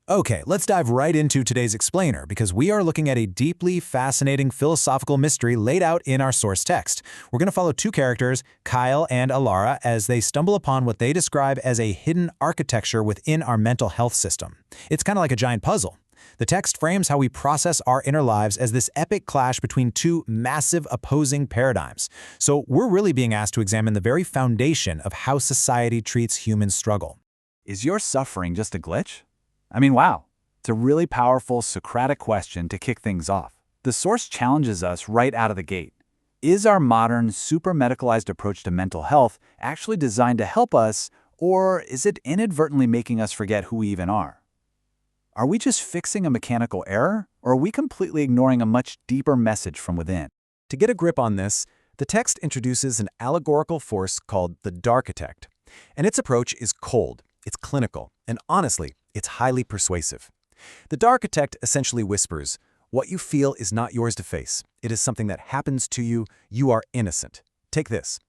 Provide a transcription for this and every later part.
Okay, let's dive right into today's explainer because we are looking at a deeply fascinating philosophical mystery laid out in our source text. We're going to follow two characters, Kyle and Alara, as they stumble upon what they describe as a hidden architecture within our mental health system. It's kind of like a giant puzzle. The text frames how we process our inner lives as this epic clash between two massive opposing paradigms. So we're really being asked to examine the very foundation of how society treats human struggle. Is your suffering just a glitch? I mean, wow. It's a really powerful Socratic question to kick things off. The source challenges us right out of the gate. Is our modern, super-medicalized approach to mental health actually designed to help us, or is it inadvertently making us forget who we even are? Are we just fixing a mechanical error, or are we completely ignoring a much deeper message from within? To get a grip on this, the text introduces an allegorical force called the Darkitect. And its approach is cold, it's clinical, and honestly, it's highly persuasive. The Darkitect essentially whispers, what you feel is not yours to face. It is something that happens to you. You are innocent. Take this.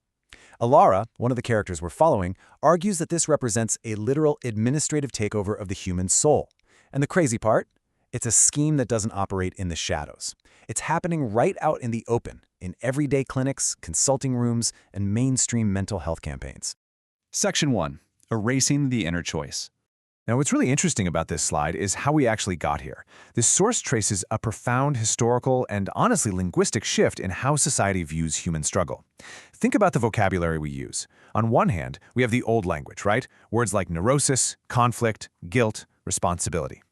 Alara, one of the characters we're following, argues that this represents a literal administrative takeover of the human soul. And the crazy part? It's a scheme that doesn't operate in the shadows. It's happening right out in the open, in everyday clinics, consulting rooms, and mainstream mental health campaigns. Section 1. Erasing the inner choice. Now, what's really interesting about this slide is how we actually got here. This source traces a profound historical and honestly linguistic shift in how society views human struggle. Think about the vocabulary we use. On one hand, we have the old language, right? Words like neurosis, conflict, guilt, responsibility.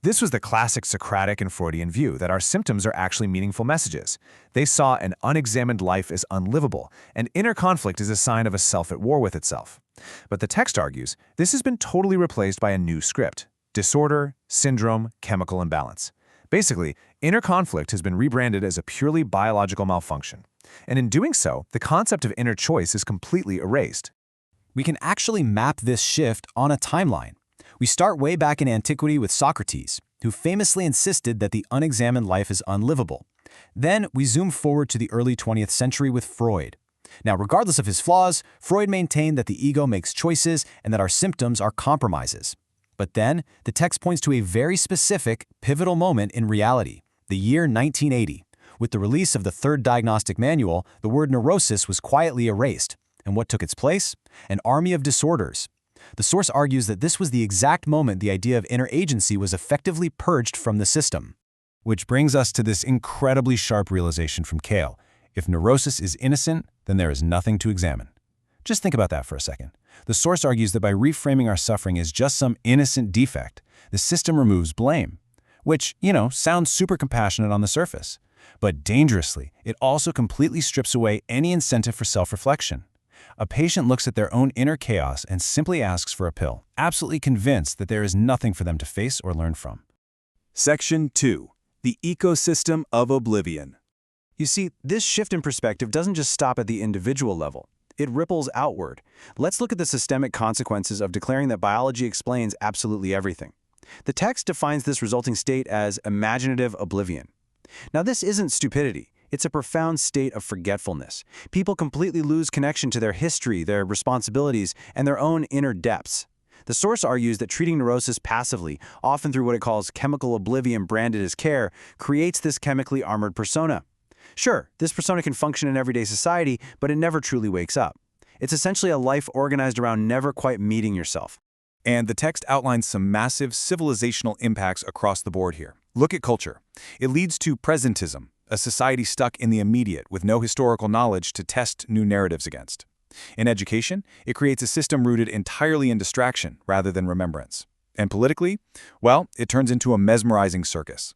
This was the classic Socratic and Freudian view that our symptoms are actually meaningful messages. They saw an unexamined life as unlivable, and inner conflict is a sign of a self at war with itself. But the text argues this has been totally replaced by a new script: disorder, syndrome, chemical imbalance. Basically, inner conflict has been rebranded as a purely biological malfunction. And in doing so, the concept of inner choice is completely erased. We can actually map this shift on a timeline. We start way back in antiquity with Socrates, who famously insisted that the unexamined life is unlivable. Then we zoom forward to the early 20th century with Freud. Now, regardless of his flaws, Freud maintained that the ego makes choices and that our symptoms are compromises. But then, the text points to a very specific, pivotal moment in reality, the year 1980. With the release of the Third Diagnostic Manual, the word neurosis was quietly erased. And what took its place? An army of disorders. The source argues that this was the exact moment the idea of inner agency was effectively purged from the system. Which brings us to this incredibly sharp realization from Kale. If neurosis is innocent, then there is nothing to examine. Just think about that for a second. The source argues that by reframing our suffering as just some innocent defect, the system removes blame. Which, sounds super compassionate on the surface. But dangerously, it also completely strips away any incentive for self-reflection. A patient looks at their own inner chaos and simply asks for a pill, absolutely convinced that there is nothing for them to face or learn from. Section 2. The ecosystem of oblivion. You see, this shift in perspective doesn't just stop at the individual level. It ripples outward. Let's look at the systemic consequences of declaring that biology explains absolutely everything. The text defines this resulting state as imaginative oblivion. Now, this isn't stupidity. It's a profound state of forgetfulness. People completely lose connection to their history, their responsibilities, and their own inner depths. The source argues that treating neurosis passively, often through what it calls chemical oblivion branded as care, creates this chemically armored persona. Sure, this persona can function in everyday society, but it never truly wakes up. It's essentially a life organized around never quite meeting yourself. And the text outlines some massive civilizational impacts across the board here. Look at culture. It leads to presentism, a society stuck in the immediate with no historical knowledge to test new narratives against. In education, it creates a system rooted entirely in distraction rather than remembrance. And politically, well, it turns into a mesmerizing circus.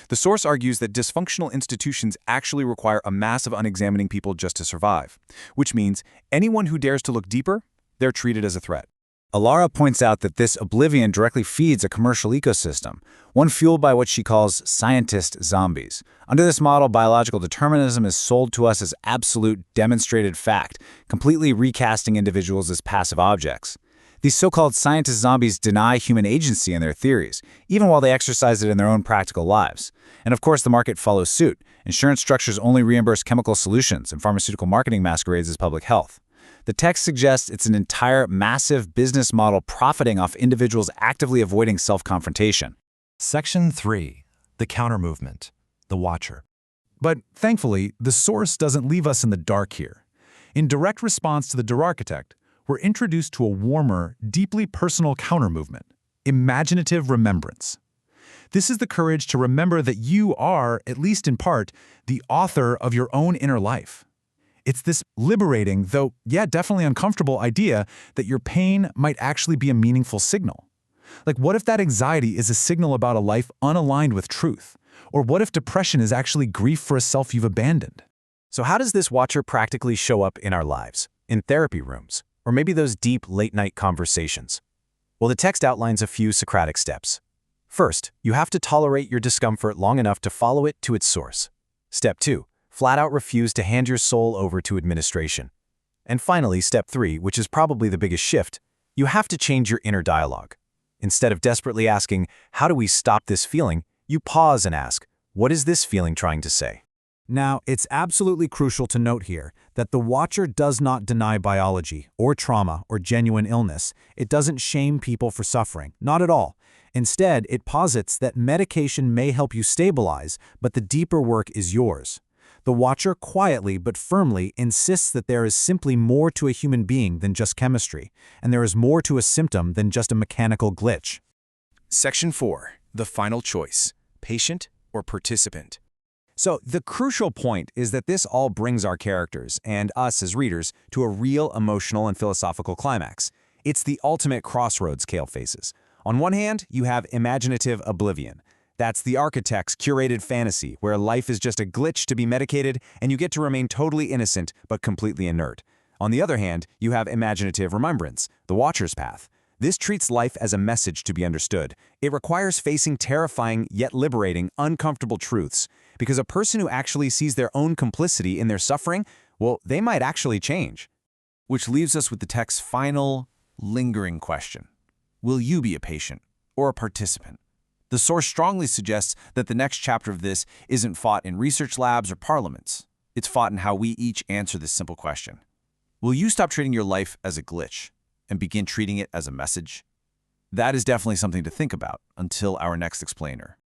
The source argues that dysfunctional institutions actually require a mass of unexamining people just to survive, which means anyone who dares to look deeper, they're treated as a threat. Alara points out that this oblivion directly feeds a commercial ecosystem, one fueled by what she calls scientist zombies. Under this model, biological determinism is sold to us as absolute, demonstrated fact, completely recasting individuals as passive objects. These so-called scientist zombies deny human agency in their theories, even while they exercise it in their own practical lives. And of course, the market follows suit. Insurance structures only reimburse chemical solutions, and pharmaceutical marketing masquerades as public health. The text suggests it's an entire massive business model profiting off individuals actively avoiding self-confrontation. Section 3. The counter-movement. The Watcher. But thankfully, the source doesn't leave us in the dark here. In direct response to the Door Architect, we're introduced to a warmer, deeply personal counter-movement, imaginative remembrance. This is the courage to remember that you are, at least in part, the author of your own inner life. It's this liberating, though, definitely uncomfortable idea that your pain might actually be a meaningful signal. Like, what if that anxiety is a signal about a life unaligned with truth? Or what if depression is actually grief for a self you've abandoned? So how does this Watcher practically show up in our lives, in therapy rooms, or maybe those deep late-night conversations? Well, the text outlines a few Socratic steps. First, you have to tolerate your discomfort long enough to follow it to its source. Step 2, flat out refuse to hand your soul over to administration. And finally, step 3, which is probably the biggest shift, you have to change your inner dialogue. Instead of desperately asking, how do we stop this feeling, you pause and ask, what is this feeling trying to say? Now, it's absolutely crucial to note here that the Watcher does not deny biology or trauma or genuine illness. It doesn't shame people for suffering, not at all. Instead, it posits that medication may help you stabilize, but the deeper work is yours. The Watcher quietly but firmly insists that there is simply more to a human being than just chemistry, and there is more to a symptom than just a mechanical glitch. Section 4. The final choice. Patient or participant. So the crucial point is that this all brings our characters, and us as readers, to a real emotional and philosophical climax. It's the ultimate crossroads Cale faces. On one hand, you have imaginative oblivion. That's the architect's curated fantasy, where life is just a glitch to be medicated, and you get to remain totally innocent but completely inert. On the other hand, you have imaginative remembrance, the Watcher's path. This treats life as a message to be understood. It requires facing terrifying yet liberating, uncomfortable truths. Because a person who actually sees their own complicity in their suffering, well, they might actually change. Which leaves us with the text's final, lingering question. Will you be a patient or a participant? The source strongly suggests that the next chapter of this isn't fought in research labs or parliaments. It's fought in how we each answer this simple question. Will you stop treating your life as a glitch and begin treating it as a message? That is definitely something to think about until our next explainer.